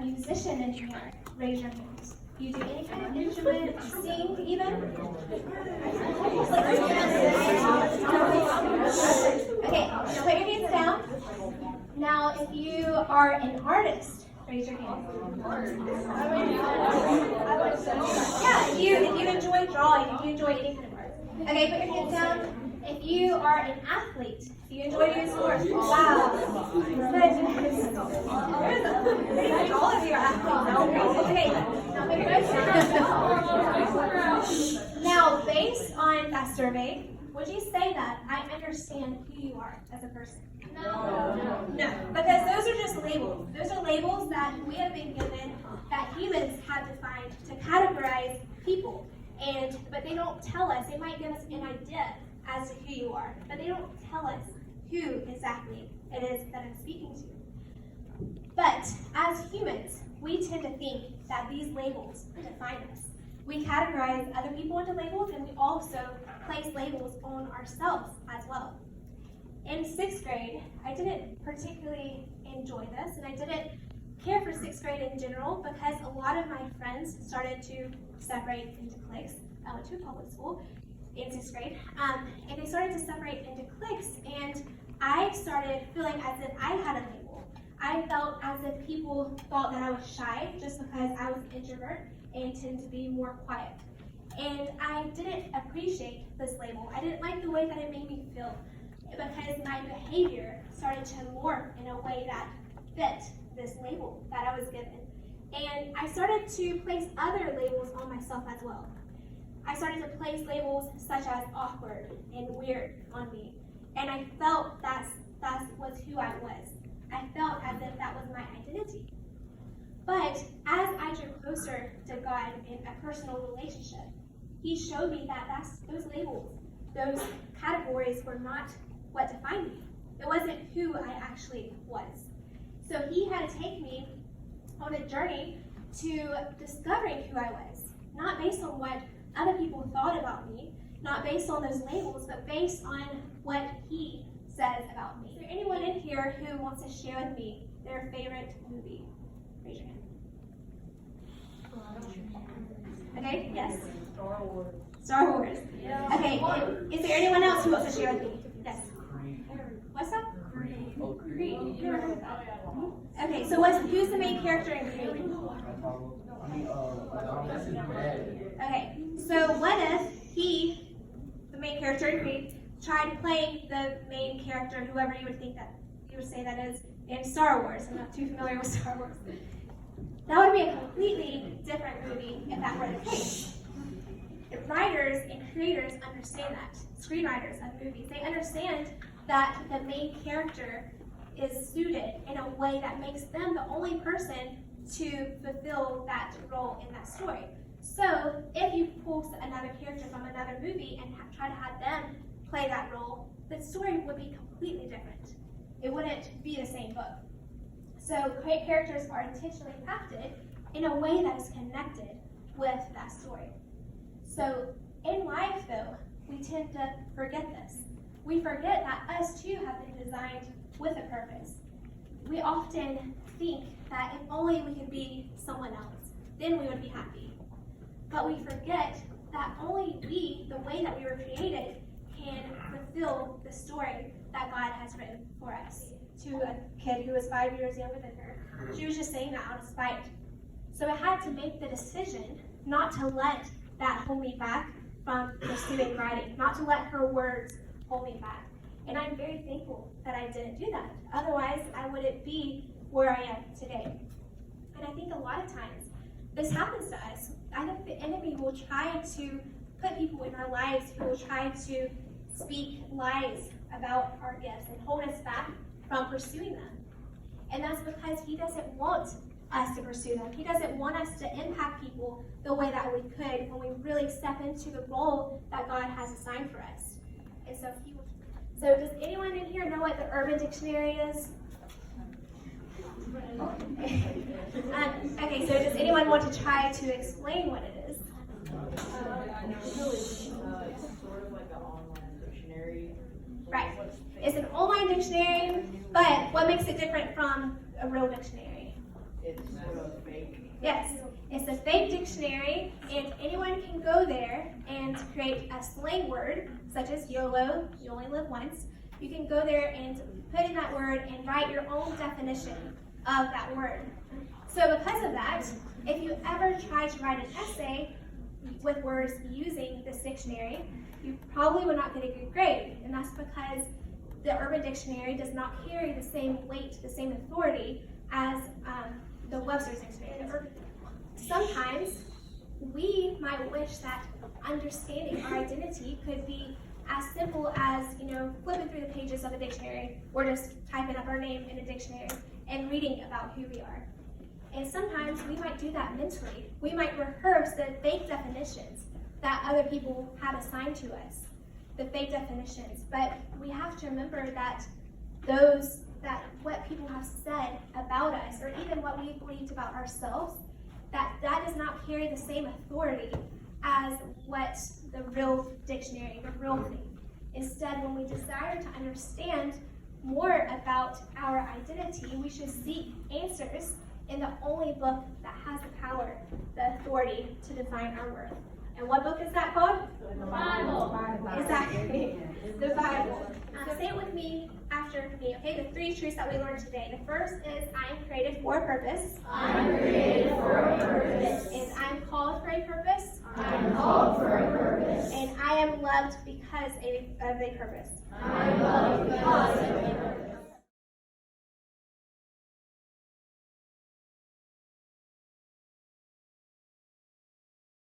musician in here? Raise your hands. You do any kind of instrument, sing even? Okay, now put your hands down. Now, if you are an artist, raise your hand. Yeah, if you enjoy drawing, if you enjoy any kind of art. Okay, put your hands down. If you are an athlete, if you enjoy doing sports, wow. Goodness. Pretty much all of you are athletes. Okay, now put your hands down. Now, based on that survey, would you say that I understand who you are as a person? No, because those are just labels. Those are labels that we have been given, that humans have defined to categorize people. But they don't tell us. They might give us an idea as to who you are, but they don't tell us who exactly it is that I'm speaking to. But as humans, we tend to think that these labels define us. We categorize other people into labels, and we also place labels on ourselves as well. In 6th grade, I didn't particularly enjoy this, and I didn't care for 6th grade in general because a lot of my friends started to separate into cliques. I went to a public school in 6th grade, and they started to separate into cliques, and I started feeling as if I had a label. I felt as if people thought that I was shy just because I was an introvert and tended to be more quiet. And I didn't appreciate this label. I didn't like the way that it made me feel because my behavior started to morph in a way that fit this label that I was given. And I started to place other labels on myself as well. I started to place labels such as awkward and weird on me. And I felt that was who I was. I felt as if that was my identity. But as I drew closer to God in a personal relationship, He showed me that those labels, those categories were not what defined me. It wasn't who I actually was. So He had to take me on a journey to discovering who I was, not based on what other people thought about me, not based on those labels, but based on what He says about me. Is there anyone in here who wants to share with me their favorite movie? Raise your hand. Okay, yes? Star Wars. Yeah. Okay, is there anyone else who wants to share with me? Yes. What's that? Creed. Okay, so who's the main character in Creed? Okay, so what if he, the main character in Creed, tried playing the main character, whoever you would think that you would say that is, in Star Wars? I'm not too familiar with Star Wars. That would be a completely different movie if that were the case. Writers and creators understand that. Screenwriters of movies, they understand that the main character is suited in a way that makes them the only person to fulfill that role in that story. So if you pull another character from another movie and try to have them play that role, the story would be completely different. It wouldn't be the same book. So characters are intentionally crafted in a way that is connected with that story. So in life, though, we tend to forget this. We forget that us too have been designed with a purpose. We often think that if only we could be someone else, then we would be happy. But we forget that only we, the way that we were created, can fulfill the story that God has written for us. To a kid who was 5 years younger than her, she was just saying that out of spite. So I had to make the decision not to let that hold me back from pursuing writing, not to let her words hold me back. And I'm very thankful that I didn't do that. Otherwise, I wouldn't be where I am today. And I think a lot of times this happens to us. I think the enemy will try to put people in our lives who will try to speak lies about our gifts and hold us back from pursuing them. And that's because he doesn't want us to pursue them. He doesn't want us to impact people the way that we could when we really step into the role that God has assigned for us. And so does anyone in here know what the Urban Dictionary is? Okay, so does anyone want to try to explain what it is? It's sort of like an online dictionary. Right. It's an online dictionary, but what makes it different from a real dictionary? it's sort of fake. Yes, it's a fake dictionary, and anyone can go there and create a slang word, such as YOLO, you only live once. You can go there and put in that word and write your own definition of that word. So because of that, if you ever try to write an essay with words using this dictionary, you probably would not get a good grade, and that's because the Urban Dictionary does not carry the same weight, the same authority as the Webster's Dictionary. Sometimes we might wish that understanding our identity could be as simple as, flipping through the pages of a dictionary or just typing up our name in a dictionary and reading about who we are. And sometimes we might do that mentally. We might rehearse the fake definitions that other people have assigned to us, the fake definitions. But we have to remember that what people have said about us, or even what we believed about ourselves, that does not carry the same authority as what the real dictionary, the real thing. Instead, when we desire to understand more about our identity, we should seek answers in the only book that has the power, the authority to define our worth. And what book is that called? The Bible. Exactly. The Bible. Say it with me after me, okay? The three truths that we learned today. The first is, I am created for a purpose. I am created for a purpose. And I am called for a purpose. I am called for a purpose. And I am loved because of a purpose. I am loved because of a purpose.